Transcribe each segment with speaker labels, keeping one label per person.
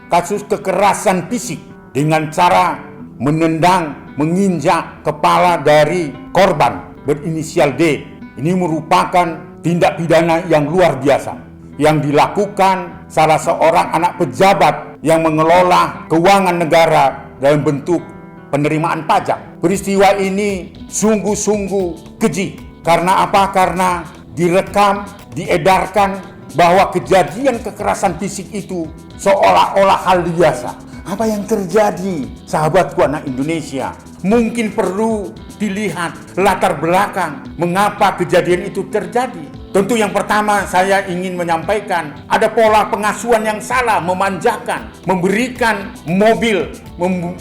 Speaker 1: kasus kekerasan fisik dengan cara menendang, menginjak kepala dari korban berinisial D. Ini merupakan tindak pidana yang luar biasa yang dilakukan salah seorang anak pejabat yang mengelola keuangan negara dalam bentuk penerimaan pajak. Peristiwa ini sungguh-sungguh keji. Karena apa? Karena direkam, diedarkan bahwa kejadian kekerasan fisik itu seolah-olah hal biasa. Apa yang terjadi, sahabatku anak Indonesia? Mungkin perlu dilihat latar belakang mengapa kejadian itu terjadi. Tentu yang pertama saya ingin menyampaikan ada pola pengasuhan yang salah, memanjakan, memberikan mobil,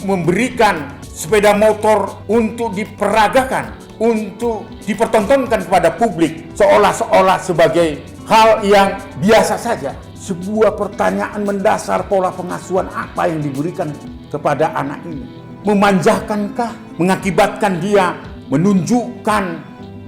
Speaker 1: memberikan sepeda motor untuk diperagakan, untuk dipertontonkan kepada publik seolah-olah sebagai hal yang biasa saja. Sebuah pertanyaan mendasar, pola pengasuhan apa yang diberikan kepada anak ini? Memanjakankah? Mengakibatkan dia menunjukkan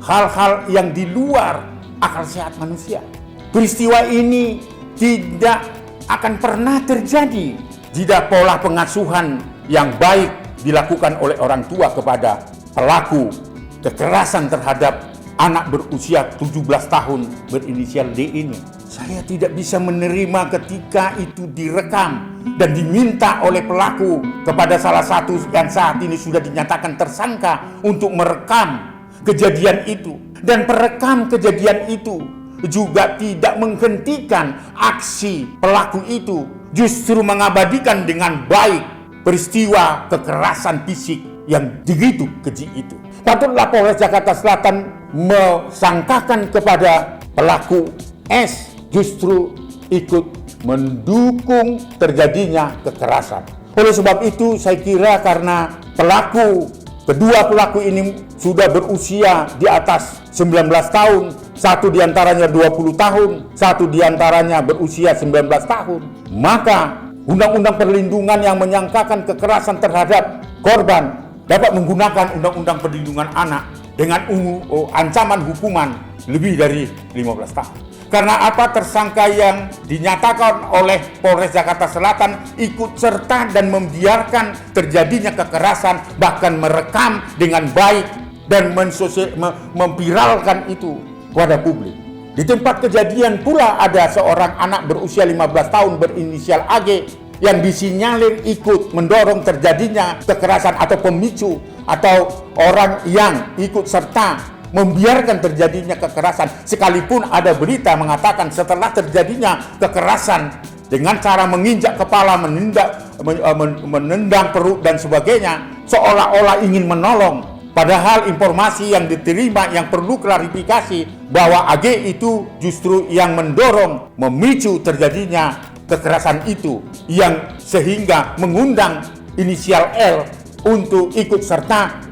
Speaker 1: hal-hal yang di luar akal sehat manusia. Peristiwa ini tidak akan pernah terjadi jika pola pengasuhan yang baik dilakukan oleh orang tua kepada pelaku kekerasan terhadap anak berusia 17 tahun berinisial D ini. Saya tidak bisa menerima ketika itu direkam dan diminta oleh pelaku kepada salah satu yang saat ini sudah dinyatakan tersangka untuk merekam kejadian itu. Dan perekam kejadian itu juga tidak menghentikan aksi pelaku itu, justru mengabadikan dengan baik peristiwa kekerasan fisik yang begitu keji itu. Patutlah Polres Jakarta Selatan mesangkakan kepada pelaku S justru ikut mendukung terjadinya kekerasan. Oleh sebab itu saya kira karena kedua pelaku ini sudah berusia di atas 19 tahun, satu diantaranya 20 tahun, satu diantaranya berusia 19 tahun, maka Undang-Undang Perlindungan yang menyangkakan kekerasan terhadap korban dapat menggunakan Undang-Undang Perlindungan Anak dengan ancaman hukuman lebih dari 15 tahun. Karena apa? Tersangka yang dinyatakan oleh Polres Jakarta Selatan ikut serta dan membiarkan terjadinya kekerasan, bahkan merekam dengan baik dan memviralkan itu kepada publik. Di tempat kejadian pula ada seorang anak berusia 15 tahun berinisial AG yang disinyalir ikut mendorong terjadinya kekerasan atau pemicu atau orang yang ikut serta membiarkan terjadinya kekerasan, sekalipun ada berita mengatakan setelah terjadinya kekerasan dengan cara menginjak kepala, menendang perut dan sebagainya, seolah-olah ingin menolong. Padahal informasi yang diterima yang perlu klarifikasi bahwa AG itu justru yang mendorong, memicu terjadinya kekerasan itu, yang sehingga mengundang inisial L untuk ikut serta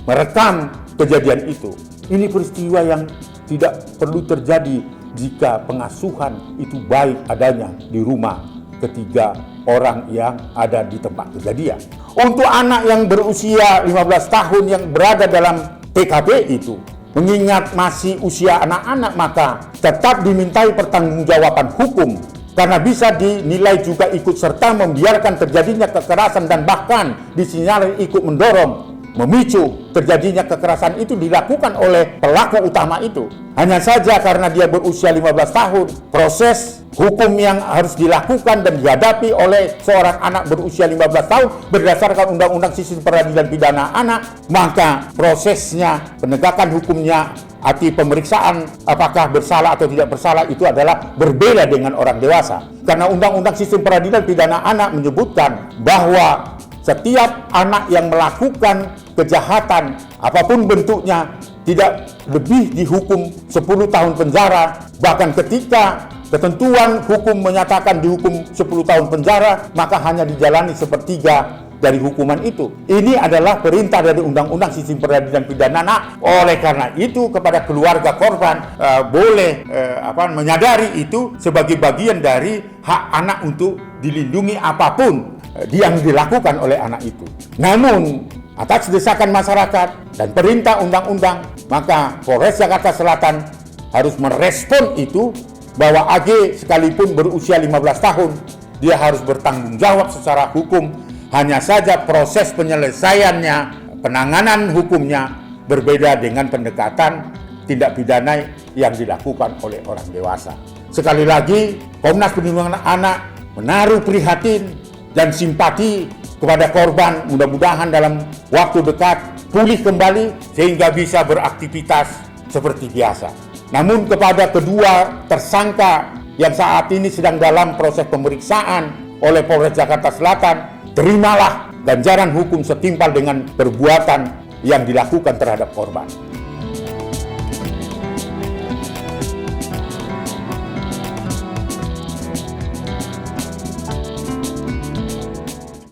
Speaker 1: merekam kejadian itu. Ini peristiwa yang tidak perlu terjadi jika pengasuhan itu baik adanya di rumah ketiga orang yang ada di tempat kejadian. Untuk anak yang berusia 15 tahun yang berada dalam TKP itu, mengingat masih usia anak-anak, maka tetap dimintai pertanggungjawaban hukum karena bisa dinilai juga ikut serta membiarkan terjadinya kekerasan dan bahkan disinyalir ikut mendorong, memicu terjadinya kekerasan itu dilakukan oleh pelaku utama itu. Hanya saja karena dia berusia 15 tahun, proses hukum yang harus dilakukan dan dihadapi oleh seorang anak berusia 15 tahun berdasarkan Undang-Undang Sistem Peradilan Pidana Anak, maka prosesnya, penegakan hukumnya, arti pemeriksaan apakah bersalah atau tidak bersalah itu adalah berbeda dengan orang dewasa. Karena Undang-Undang Sistem Peradilan Pidana Anak menyebutkan bahwa setiap anak yang melakukan kejahatan apapun bentuknya tidak lebih dihukum 10 tahun penjara. Bahkan ketika ketentuan hukum menyatakan dihukum 10 tahun penjara, maka hanya dijalani sepertiga dari hukuman itu. Ini adalah perintah dari Undang-Undang Sistem Peradilan Pidana Anak. Oleh karena itu kepada keluarga korban boleh menyadari itu sebagai bagian dari hak anak untuk dilindungi apapun yang dilakukan oleh anak itu. Namun atas desakan masyarakat dan perintah undang-undang, maka Polres Jakarta Selatan harus merespon itu bahwa AG sekalipun berusia 15 tahun dia harus bertanggung jawab secara hukum. Hanya saja proses penyelesaiannya, penanganan hukumnya berbeda dengan pendekatan tindak pidana yang dilakukan oleh orang dewasa. Sekali lagi, Komnas Perlindungan Anak menaruh prihatin dan simpati kepada korban. Mudah-mudahan dalam waktu dekat pulih kembali sehingga bisa beraktivitas seperti biasa. Namun kepada kedua tersangka yang saat ini sedang dalam proses pemeriksaan oleh Polres Jakarta Selatan, terimalah ganjaran hukum setimpal dengan perbuatan yang dilakukan terhadap korban.